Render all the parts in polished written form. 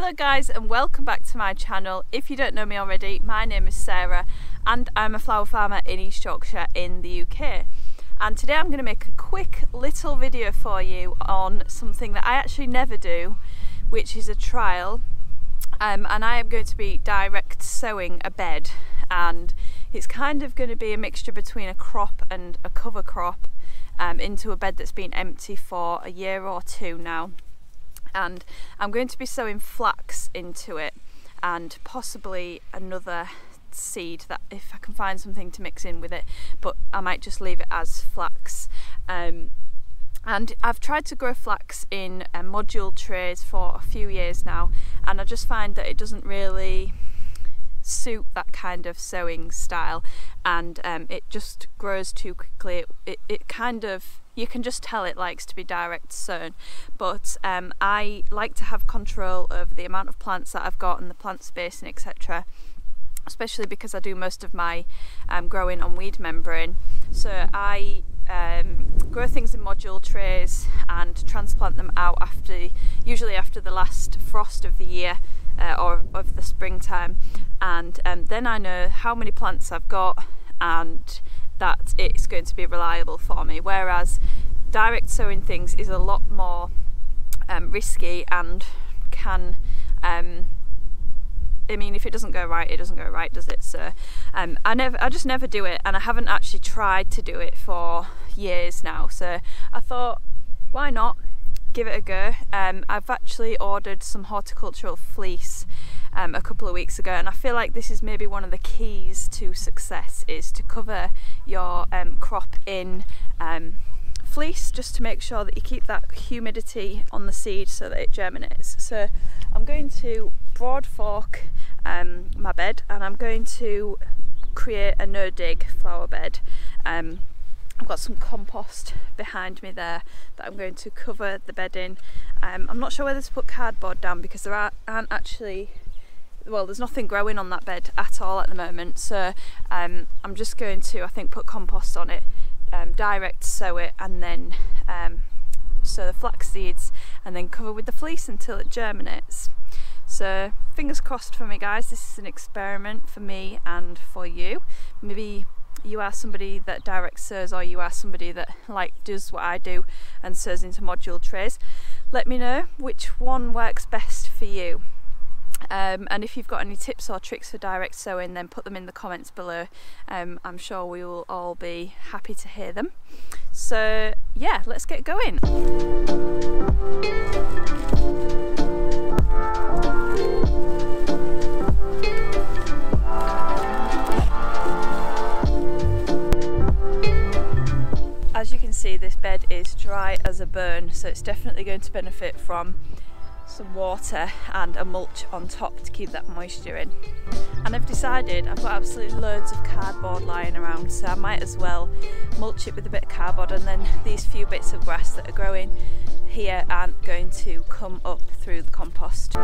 Hello guys, and welcome back to my channel. If you don't know me already, my name is Sarah and I'm a flower farmer in East Yorkshire in the UK. And today I'm going to make a quick little video for you on something that I actually never do, which is a trial. And I am going to be direct sowing a bed, and it's kind of going to be a mixture between a crop and a cover crop into a bed that's been empty for a year or two now. And I'm going to be sowing flax into it and possibly another seed that if I can find something to mix in with it, but I might just leave it as flax. And I've tried to grow flax in module trays for a few years now, and I just find that it doesn't really suit that kind of sowing style, and it just grows too quickly. It kind of, you can just tell it likes to be direct sown, but I like to have control of the amount of plants that I've got and the plant spacing, etc., especially because I do most of my growing on weed membrane. So I grow things in module trays and transplant them out usually after the last frost of the year or of the springtime, and then I know how many plants I've got and that it's going to be reliable for me, whereas direct sowing things is a lot more risky and can I mean, if it doesn't go right, it doesn't go right, does it? So I just never do it, and I haven't actually tried to do it for years now, so I thought, why not give it a go. I've actually ordered some horticultural fleece a couple of weeks ago, and I feel like this is maybe one of the keys to success, is to cover your crop in fleece, just to make sure that you keep that humidity on the seed so that it germinates. So I'm going to broad fork my bed, and I'm going to create a no-dig flower bed. I've got some compost behind me there that I'm going to cover the bed in. I'm not sure whether to put cardboard down because there aren't actually, well, there's nothing growing on that bed at all at the moment, so I'm just going to, I think, put compost on it, direct sow it, and then sow the flax seeds and then cover with the fleece until it germinates. So fingers crossed for me, guys. This is an experiment for me and for you. Maybe you are somebody that direct sows, or you are somebody that does what I do and sows into module trays. Let me know which one works best for you. And if you've got any tips or tricks for direct sowing, then put them in the comments below. I'm sure we will all be happy to hear them. So yeah, let's get going. As you can see, this bed is dry as a bone, so it's definitely going to benefit from some water and a mulch on top to keep that moisture in. And I've decided I've got absolutely loads of cardboard lying around, so I might as well mulch it with a bit of cardboard, and then these few bits of grass that are growing here aren't going to come up through the compost.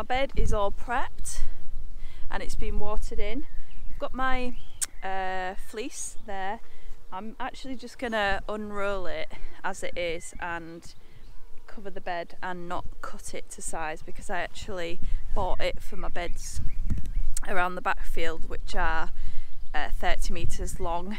my bed is all prepped and it's been watered in. I've got my fleece there. I'm actually just gonna unroll it as it is and cover the bed and not cut it to size, because I actually bought it for my beds around the backfield, which are 30 metres long,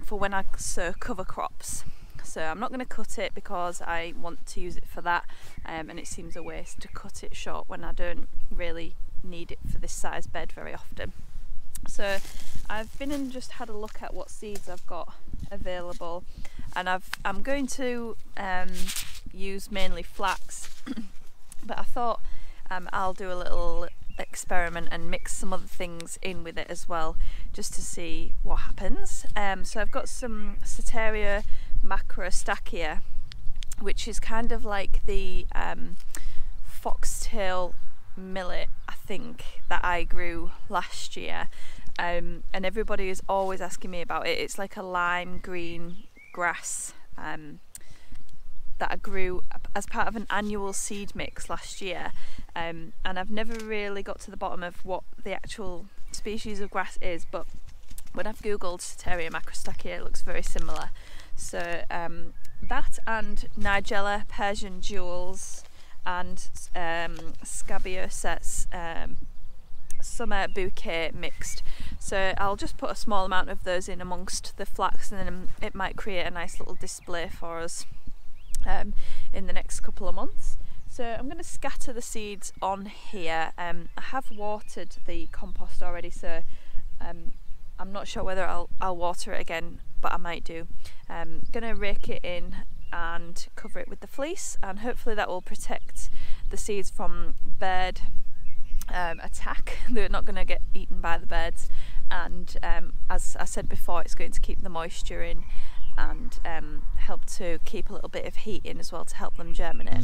for when I sow cover crops. So I'm not going to cut it because I want to use it for that, and it seems a waste to cut it short when I don't really need it for this size bed very often. So I've been and just had a look at what seeds I've got available, and I'm going to use mainly flax but I thought I'll do a little experiment and mix some other things in with it as well, just to see what happens. So I've got some Soteria macrostachya, which is kind of like the foxtail millet, I think, that I grew last year, and everybody is always asking me about it. It's like a lime green grass that I grew as part of an annual seed mix last year, and I've never really got to the bottom of what the actual species of grass is, but when I've googled Soteria macrostachya, it looks very similar. So that and Nigella, Persian jewels, and Scabieuset's summer bouquet mixed. So I'll just put a small amount of those in amongst the flax, and then it might create a nice little display for us in the next couple of months. So I'm going to scatter the seeds on here. I have watered the compost already, so I'm not sure whether I'll water it again, but I might do. I'm going to rake it in and cover it with the fleece, and hopefully that will protect the seeds from bird attack. They're not going to get eaten by the birds, and as I said before, it's going to keep the moisture in and help to keep a little bit of heat in as well to help them germinate.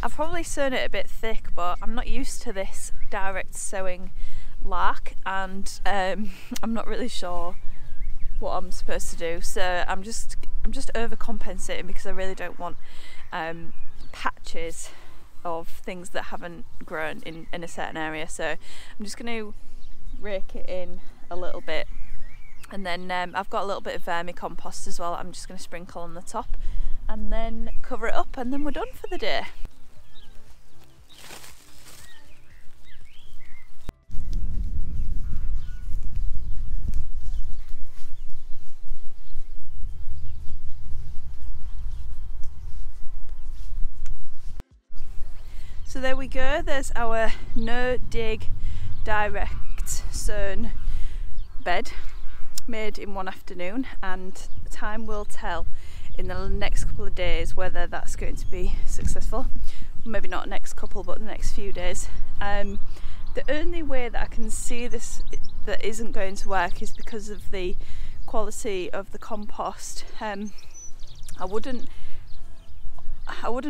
I've probably sewn it a bit thick, but I'm not used to this direct sewing lark, and I'm not really sure what I'm supposed to do, so I'm just overcompensating because I really don't want patches of things that haven't grown in a certain area. So I'm just going to rake it in a little bit, and then I've got a little bit of vermicompost as well. I'm just going to sprinkle on the top and then cover it up, and then we're done for the day. So there we go, there's our no dig direct sown bed made in one afternoon, and time will tell in the next couple of days whether that's going to be successful. Maybe not next couple, but the next few days. The only way that I can see this that isn't going to work is because of the quality of the compost. I wouldn't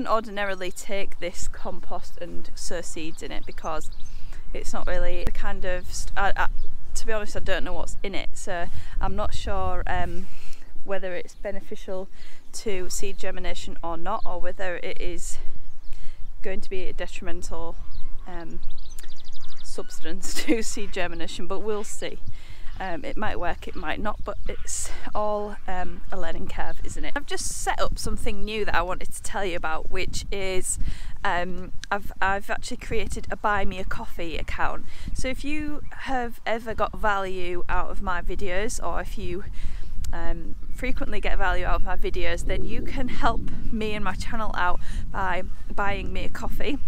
ordinarily take this compost and sow seeds in it, because it's not really the kind of to be honest, I don't know what's in it, so I'm not sure whether it's beneficial to seed germination or not, or whether it is going to be a detrimental substance to seed germination, but we'll see. It might work, it might not, but it's all a learning curve, isn't it? I've just set up something new that I wanted to tell you about, which is I've actually created a Buy Me a Coffee account. So if you have ever got value out of my videos, or if you frequently get value out of my videos, then you can help me and my channel out by buying me a coffee.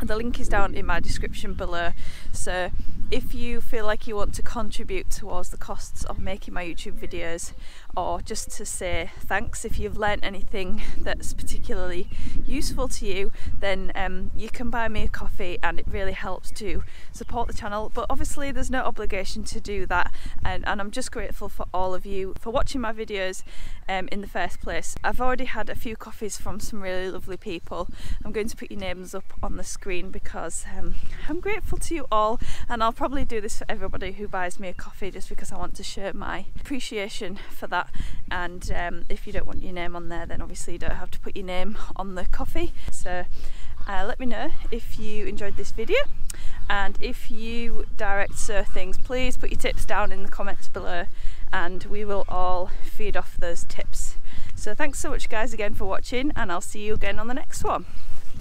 The link is down in my description below, so if you feel like you want to contribute towards the costs of making my YouTube videos, or just to say thanks. If you've learnt anything that's particularly useful to you, then you can buy me a coffee, and it really helps to support the channel. But obviously there's no obligation to do that, and I'm just grateful for all of you for watching my videos in the first place. I've already had a few coffees from some really lovely people. I'm going to put your names up on the screen because I'm grateful to you all, and I'll probably do this for everybody who buys me a coffee, just because I want to show my appreciation for that. And if you don't want your name on there, then obviously you don't have to put your name on the coffee. So let me know if you enjoyed this video, and if you direct sew things, please put your tips down in the comments below, and we will all feed off those tips. So thanks so much guys again for watching, and I'll see you again on the next one.